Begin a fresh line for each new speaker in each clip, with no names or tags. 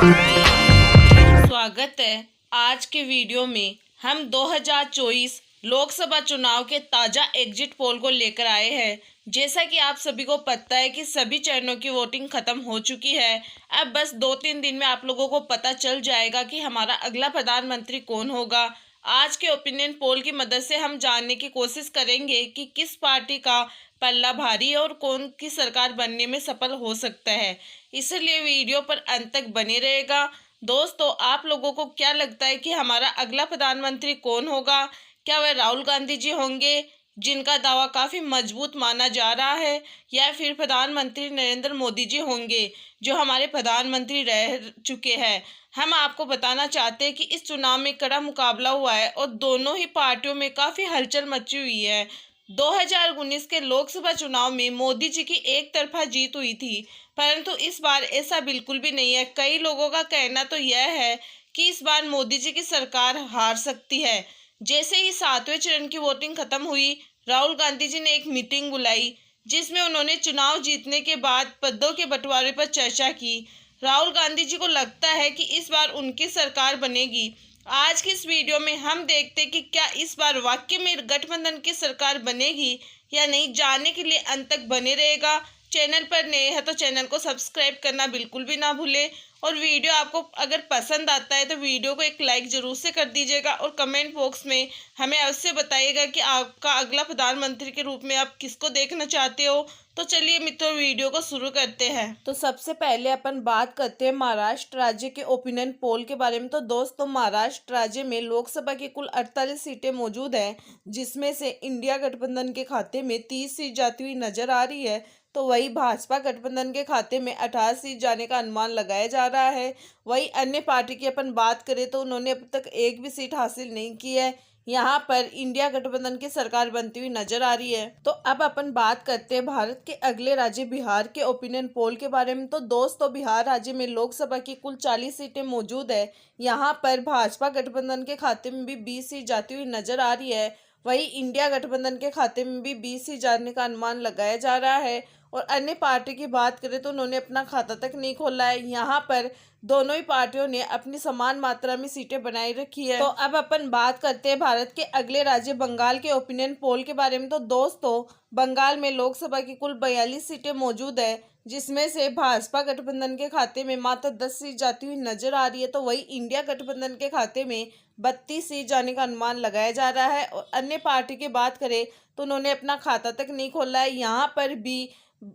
स्वागत है। आज के वीडियो में हम 2024 लोकसभा चुनाव के ताज़ा एग्जिट पोल को लेकर आए हैं। जैसा कि आप सभी को पता है कि सभी चरणों की वोटिंग खत्म हो चुकी है। अब बस 2-3 दिन में आप लोगों को पता चल जाएगा कि हमारा अगला प्रधानमंत्री कौन होगा। आज के ओपिनियन पोल की मदद से हम जानने की कोशिश करेंगे कि किस पार्टी का पल्ला भारी है और कौन की सरकार बनने में सफल हो सकता है। इसलिए वीडियो पर अंत तक बने रहेगा। दोस्तों, आप लोगों को क्या लगता है कि हमारा अगला प्रधानमंत्री कौन होगा? क्या वह राहुल गांधी जी होंगे, जिनका दावा काफ़ी मजबूत माना जा रहा है, या फिर प्रधानमंत्री नरेंद्र मोदी जी होंगे, जो हमारे प्रधानमंत्री रह चुके हैं? हम आपको बताना चाहते हैं कि इस चुनाव में कड़ा मुकाबला हुआ है और दोनों ही पार्टियों में काफ़ी हलचल मची हुई है। 2019 के लोकसभा चुनाव में मोदी जी की एक तरफा जीत हुई थी, परंतु इस बार ऐसा बिल्कुल भी नहीं है। कई लोगों का कहना तो यह है कि इस बार मोदी जी की सरकार हार सकती है। जैसे ही 7वें चरण की वोटिंग खत्म हुई, राहुल गांधी जी ने एक मीटिंग बुलाई, जिसमें उन्होंने चुनाव जीतने के बाद पदों के बंटवारे पर चर्चा की। राहुल गांधी जी को लगता है कि इस बार उनकी सरकार बनेगी। आज की इस वीडियो में हम देखते हैं कि क्या इस बार वाकई में गठबंधन की सरकार बनेगी या नहीं। जानने के लिए अंत तक बने रहेगा। चैनल पर नए हैं तो चैनल को सब्सक्राइब करना बिल्कुल भी ना भूलें, और वीडियो आपको अगर पसंद आता है तो वीडियो को एक लाइक ज़रूर से कर दीजिएगा, और कमेंट बॉक्स में हमें अवश्य बताइएगा कि आपका अगला प्रधानमंत्री के रूप में आप किसको देखना चाहते हो। तो चलिए मित्रों, वीडियो को शुरू करते हैं। तो सबसे पहले अपन बात करते हैं महाराष्ट्र राज्य के ओपिनियन पोल के बारे में। तो दोस्तों, महाराष्ट्र राज्य में लोकसभा की कुल 48 सीटें मौजूद हैं, जिसमें से इंडिया गठबंधन के खाते में 30 सीट जाती हुई नजर आ रही है। तो वही भाजपा गठबंधन के खाते में 18 सीट जाने का अनुमान लगाया जा रहा है। वही अन्य पार्टी की अपन बात करें तो उन्होंने अब तक एक भी सीट हासिल नहीं की है। यहाँ पर इंडिया गठबंधन की सरकार बनती हुई नजर आ रही है। तो अब अपन बात करते हैं भारत के अगले राज्य बिहार के ओपिनियन पोल के बारे में। तो दोस्तों, बिहार राज्य में लोकसभा की कुल 40 सीटें मौजूद है। यहाँ पर भाजपा गठबंधन के खाते में भी 20 सीट जाती हुई नजर आ रही है। वही इंडिया गठबंधन के खाते में भी 20 सीट जाने का अनुमान लगाया जा रहा है। और अन्य पार्टी की बात करें तो उन्होंने अपना खाता तक नहीं खोला है। यहाँ पर दोनों ही पार्टियों ने अपनी समान मात्रा में सीटें बनाई रखी है। तो अब अपन बात करते हैं भारत के अगले राज्य बंगाल के ओपिनियन पोल के बारे में। तो दोस्तों, बंगाल में लोकसभा की कुल 42 सीटें मौजूद है, जिसमें से भाजपा गठबंधन के खाते में मात्र 10 सीट जाती हुई नजर आ रही है। तो वही इंडिया गठबंधन के खाते में 32 सीट जाने का अनुमान लगाया जा रहा है। और अन्य पार्टी की बात करें तो उन्होंने अपना खाता तक नहीं खोला है। यहाँ पर भी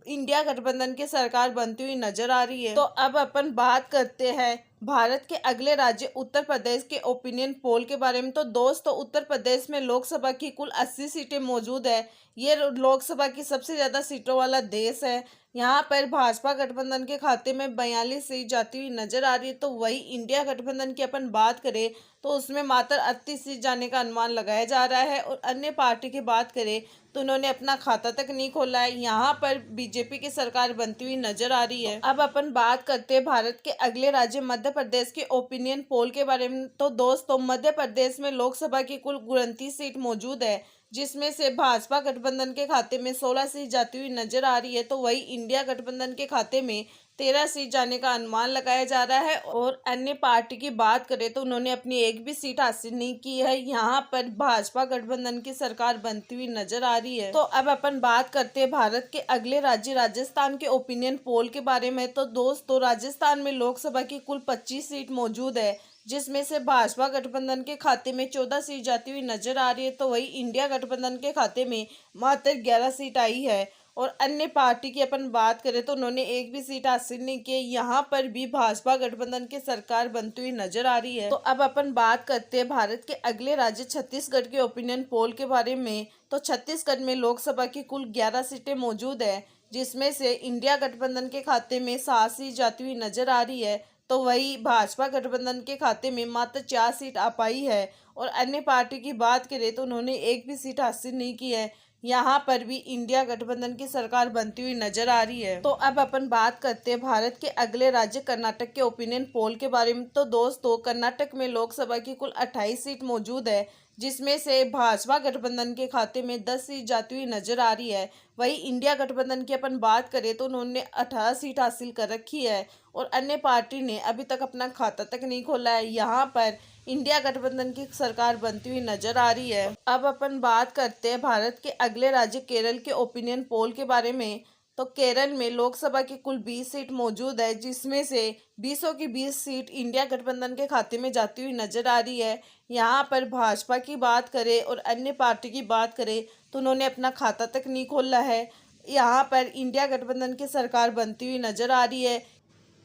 इंडिया गठबंधन की सरकार बनती हुई नजर आ रही है। तो अब अपन बात करते हैं भारत के अगले राज्य उत्तर प्रदेश के ओपिनियन पोल के बारे में। तो दोस्तों, उत्तर प्रदेश में लोकसभा की कुल 80 सीटें मौजूद है। ये लोकसभा की सबसे ज़्यादा सीटों वाला देश है। यहाँ पर भाजपा गठबंधन के खाते में 42 सीट जाती हुई नजर आ रही है। तो वही इंडिया गठबंधन की अपन बात करें तो उसमें मात्र 38 सीट जाने का अनुमान लगाया जा रहा है। और अन्य पार्टी की बात करें तो उन्होंने अपना खाता तक नहीं खोला है। यहाँ पर बीजेपी की सरकार बनती हुई नजर आ रही है। अब अपन बात करते हैं भारत के अगले राज्य मध्य प्रदेश के ओपिनियन पोल के बारे में। तो दोस्तों, मध्य प्रदेश में लोकसभा की कुल 29 सीट मौजूद है, जिसमें से भाजपा गठबंधन के खाते में 16 सीट जाती हुई नजर आ रही है। तो वही इंडिया गठबंधन के खाते में 13 सीट जाने का अनुमान लगाया जा रहा है। और अन्य पार्टी की बात करें तो उन्होंने अपनी एक भी सीट हासिल नहीं की है। यहाँ पर भाजपा गठबंधन की सरकार बनती हुई नजर आ रही है। तो अब अपन बात करते हैं भारत के अगले राज्य राजस्थान के ओपिनियन पोल के बारे में। तो दोस्तों, राजस्थान में लोकसभा की कुल 25 सीट मौजूद है, जिसमें से भाजपा गठबंधन के खाते में 14 सीट जाती हुई नजर आ रही है। तो वही इंडिया गठबंधन के खाते में मात्र 11 सीट आई है। और अन्य पार्टी की अपन बात करें तो उन्होंने एक भी सीट हासिल नहीं की। यहाँ पर भी भाजपा गठबंधन की सरकार बनती हुई नजर आ रही है। तो अब अपन बात करते हैं भारत के अगले राज्य छत्तीसगढ़ के ओपिनियन पोल के बारे में। तो छत्तीसगढ़ में लोकसभा की कुल 11 सीटें मौजूद है, जिसमें से इंडिया गठबंधन के खाते में 7 सीट जाती हुई नजर आ रही है। तो वही भाजपा गठबंधन के खाते में मात्र 4 सीट आ पाई है। और अन्य पार्टी की बात करें तो उन्होंने एक भी सीट हासिल नहीं की है। यहाँ पर भी इंडिया गठबंधन की सरकार बनती हुई नजर आ रही है। तो अब अपन बात करते हैं भारत के अगले राज्य कर्नाटक के ओपिनियन पोल के बारे में। तो दोस्तों, कर्नाटक में लोकसभा की कुल 28 सीट मौजूद है, जिसमें से भाजपा गठबंधन के खाते में 10 सीट जाती हुई नजर आ रही है। वहीं इंडिया गठबंधन की अपन बात करें तो उन्होंने 18 सीट हासिल कर रखी है और अन्य पार्टी ने अभी तक अपना खाता तक नहीं खोला है। यहाँ पर इंडिया गठबंधन की सरकार बनती हुई नजर आ रही है। अब अपन बात करते हैं भारत के अगले राज्य केरल के ओपिनियन पोल के बारे में। तो केरल में लोकसभा की कुल 20 सीट मौजूद है, जिसमें से 20 की 20 सीट इंडिया गठबंधन के खाते में जाती हुई नजर आ रही है। यहाँ पर भाजपा की बात करें और अन्य पार्टी की बात करें तो उन्होंने अपना खाता तक नहीं खोला है। यहाँ पर इंडिया गठबंधन की सरकार बनती हुई नजर आ रही है।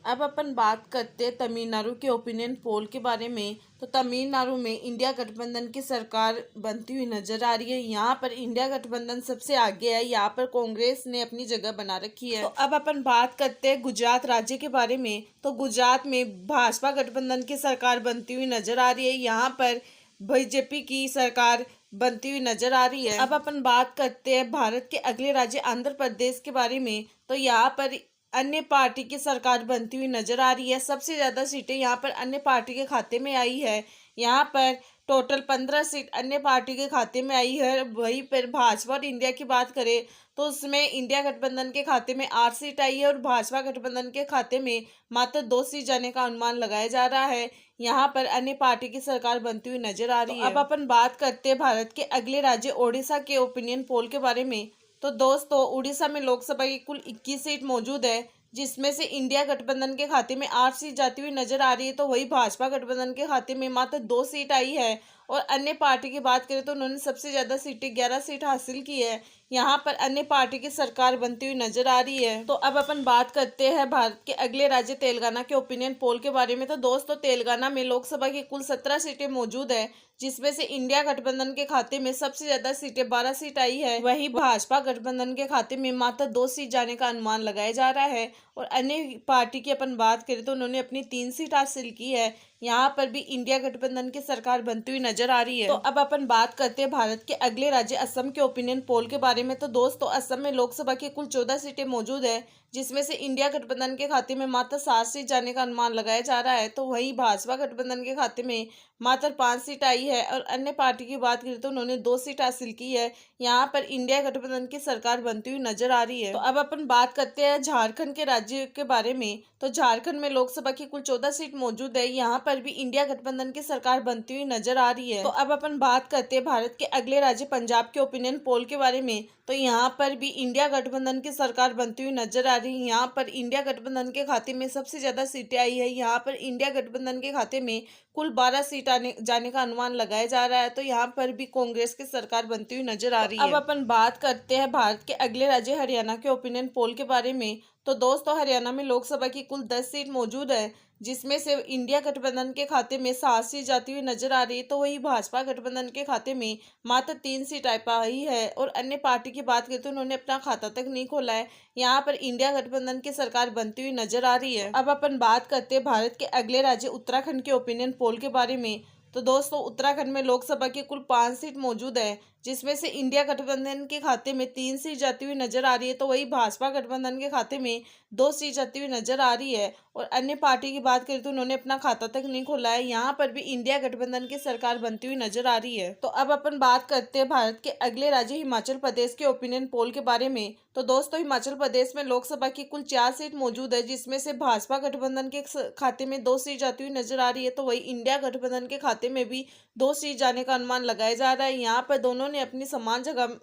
अब अपन बात करते हैं तमिलनाडु के ओपिनियन पोल के बारे में। तो तमिलनाडु में इंडिया गठबंधन की सरकार बनती हुई नजर आ रही है। यहाँ पर इंडिया गठबंधन सबसे आगे है, यहाँ पर कांग्रेस ने अपनी जगह बना रखी है। तो अब अपन बात करते हैं गुजरात राज्य के बारे में। तो गुजरात में भाजपा गठबंधन की सरकार बनती हुई नजर आ रही है। यहाँ पर बीजेपी की सरकार बनती हुई नजर आ रही है। अब अपन बात करते हैं भारत के अगले राज्य आंध्र प्रदेश के बारे में। तो यहाँ पर अन्य पार्टी की सरकार बनती हुई नजर आ रही है। सबसे ज़्यादा सीटें यहाँ पर अन्य पार्टी के खाते में आई है। यहाँ पर टोटल 15 सीट अन्य पार्टी के खाते में आई है। वहीं पर भाजपा और इंडिया की बात करें तो उसमें इंडिया गठबंधन के खाते में 8 सीट आई है और भाजपा गठबंधन के खाते में मात्र 2 सीट जाने का अनुमान लगाया जा रहा है। यहाँ पर अन्य पार्टी की सरकार बनती हुई नजर आ रही है। अब अपन बात करते हैं भारत के अगले राज्य ओडिशा के ओपिनियन पोल के बारे में। तो दोस्तों, उड़ीसा में लोकसभा की कुल 21 सीट मौजूद है, जिसमें से इंडिया गठबंधन के खाते में 8 सीट जाती हुई नजर आ रही है। तो वही भाजपा गठबंधन के खाते में मात्र 2 सीट आई है। और अन्य पार्टी की बात करें तो उन्होंने सबसे ज़्यादा सीटें 11 सीट हासिल की है। यहाँ पर अन्य पार्टी की सरकार बनती हुई नजर आ रही है। तो अब अपन बात करते हैं भारत के अगले राज्य तेलंगाना के ओपिनियन पोल के बारे में। तो दोस्तों, तेलंगाना में लोकसभा की कुल 17 सीटें मौजूद है, जिसमें से इंडिया गठबंधन के खाते में सबसे ज्यादा सीटें 12 सीट आई है। वहीं भाजपा गठबंधन के खाते में मात्र 2 सीट जाने का अनुमान लगाया जा रहा है। और अन्य पार्टी की अपन बात करें तो उन्होंने अपनी 3 सीट हासिल की है। यहाँ पर भी इंडिया गठबंधन की सरकार बनती हुई नजर आ रही है। तो अब अपन बात करते हैं भारत के अगले राज्य असम के ओपिनियन पोल के बारे में। तो दोस्तों, असम में लोकसभा की कुल 14 सीटें मौजूद है, जिसमें से इंडिया गठबंधन के खाते में मात्र 7 सीट जाने का अनुमान लगाया जा रहा है। तो वहीं भाजपा गठबंधन के खाते में मात्र 5 सीट आई है। और अन्य पार्टी की बात करें तो उन्होंने 2 सीट हासिल की है। यहाँ पर इंडिया गठबंधन की सरकार बनती हुई नजर आ रही है। तो अब अपन बात करते हैं झारखंड के राज्य के बारे में। तो झारखंड में लोकसभा की कुल 14 सीट मौजूद है। यहाँ पर भी इंडिया गठबंधन की सरकार बनती हुई नजर आ रही है। तो अब अपन बात करते हैं भारत के अगले राज्य पंजाब के ओपिनियन पोल के बारे में। तो यहाँ पर भी इंडिया गठबंधन की सरकार बनती हुई नजर आ रही है। यहाँ पर इंडिया गठबंधन के खाते में सबसे ज्यादा सीटें आई है। यहाँ पर इंडिया गठबंधन के खाते में कुल 12 सीट आने जाने का अनुमान लगाया जा रहा है। तो यहाँ पर भी कांग्रेस की सरकार बनती हुई नजर आ रही है। अब अपन बात करते हैं भारत के अगले राज्य हरियाणा के ओपिनियन पोल के बारे में। तो दोस्तों, हरियाणा में लोकसभा की कुल 10 सीट मौजूद है, जिसमें से इंडिया गठबंधन के खाते में 7 सीट जाती हुई नजर आ रही है। तो वही भाजपा गठबंधन के खाते में मात्र 3 सीट आ पाई है। और अन्य पार्टी की बात करें तो उन्होंने अपना खाता तक नहीं खोला है। यहाँ पर इंडिया गठबंधन की सरकार बनती हुई नजर आ रही है। अब अपन बात करते हैं भारत के अगले राज्य उत्तराखंड के ओपिनियन पोल के बारे में। तो दोस्तों, उत्तराखंड में लोकसभा की कुल 5 सीट मौजूद है, जिसमें से इंडिया गठबंधन के खाते में 3 सीट जाती हुई नजर आ रही है। तो वही भाजपा गठबंधन के खाते में 2 सीट जाती हुई नजर आ रही है। और अन्य पार्टी की बात करें तो उन्होंने अपना खाता तक नहीं खोला है। यहाँ पर भी इंडिया गठबंधन की सरकार बनती हुई नजर आ रही है। तो अब अपन बात करते हैं भारत के अगले राज्य हिमाचल प्रदेश के ओपिनियन पोल के बारे में। तो दोस्तों, हिमाचल प्रदेश में लोकसभा की कुल 4 सीट मौजूद है, जिसमें से भाजपा गठबंधन के खाते में 2 सीट जाती हुई नजर आ रही है। तो वही इंडिया गठबंधन के खाते में भी 2 सीट जाने का अनुमान लगाया जा रहा है। यहाँ पर दोनों ने अपनी समान जगह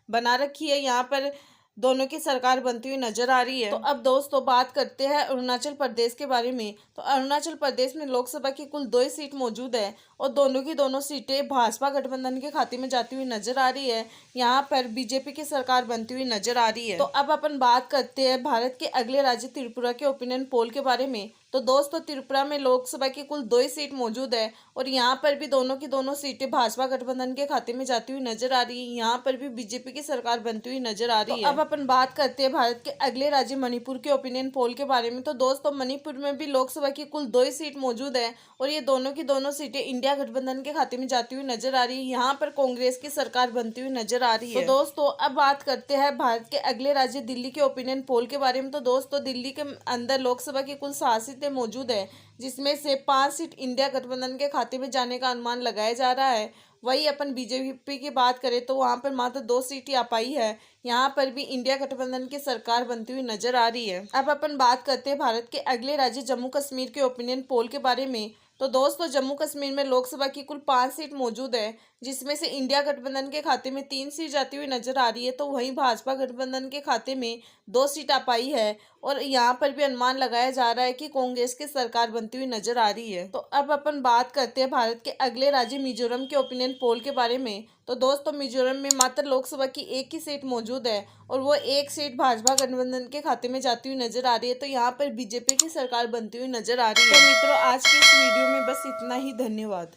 बना रखी है। यहाँ पर दोनों की सरकार बनती हुई नजर आ रही है। तो अब दोस्तों, बात करते हैं अरुणाचल प्रदेश के बारे में। तो अरुणाचल प्रदेश में लोकसभा की कुल 2 सीट मौजूद है और दोनों की दोनों सीटें भाजपा गठबंधन के खाते में जाती हुई नजर आ रही है। यहाँ पर बीजेपी की सरकार बनती हुई नजर आ रही है। तो अब अपन बात करते हैं भारत के अगले राज्य त्रिपुरा के ओपिनियन पोल के बारे में। तो दोस्तों, त्रिपुरा में लोकसभा की कुल 2 सीट मौजूद है और यहाँ पर भी दोनों की दोनों सीटें भाजपा गठबंधन के खाते में जाती हुई नजर आ रही है। यहाँ पर भी बीजेपी की सरकार बनती हुई नजर आ रही है। अब अपन बात करते हैं भारत के अगले राज्य मणिपुर के ओपिनियन पोल के बारे में। तो दोस्तों, मणिपुर में भी लोकसभा की कुल 2 सीट मौजूद है और ये दोनों की दोनों सीटें इंडिया गठबंधन के खाते में जाती हुई नजर आ रही है। यहाँ पर कांग्रेस की सरकार बनती हुई नजर आ रही है। तो दोस्तों, अब बात करते हैं भारत के अगले राज्य दिल्ली के ओपिनियन पोल के बारे में। तो दोस्तों, दिल्ली के अंदर लोकसभा की कुल 7 सीटें मौजूद है, जिसमें से 5 सीट इंडिया गठबंधन के खाते में जाने का अनुमान लगाया जा रहा है। वही अपन बीजेपी की बात करें तो वहाँ पर मात्र 2 सीट ही आ पाई है। यहाँ पर भी इंडिया गठबंधन की सरकार बनती हुई नजर आ रही है। अब अपन बात करते हैं भारत के अगले राज्य जम्मू कश्मीर के ओपिनियन पोल के बारे में। तो दोस्तों, जम्मू कश्मीर में लोकसभा की कुल 5 सीट मौजूद है, जिसमें से इंडिया गठबंधन के खाते में 3 सीट जाती हुई नजर आ रही है, तो वहीं भाजपा गठबंधन के खाते में 2 सीट आ पाई है। और यहाँ पर भी अनुमान लगाया जा रहा है कि कांग्रेस की सरकार बनती हुई नजर आ रही है। तो अब अपन बात करते हैं भारत के अगले राज्य मिजोरम के ओपिनियन पोल के बारे में। तो दोस्तों, मिजोरम में मात्र लोकसभा की 1 ही सीट मौजूद है और वो 1 सीट भाजपा गठबंधन के खाते में जाती हुई नजर आ रही है। तो यहाँ पर बीजेपी की सरकार बनती हुई नजर आ रही है। तो मित्रों, आज की इस वीडियो में बस इतना ही। धन्यवाद।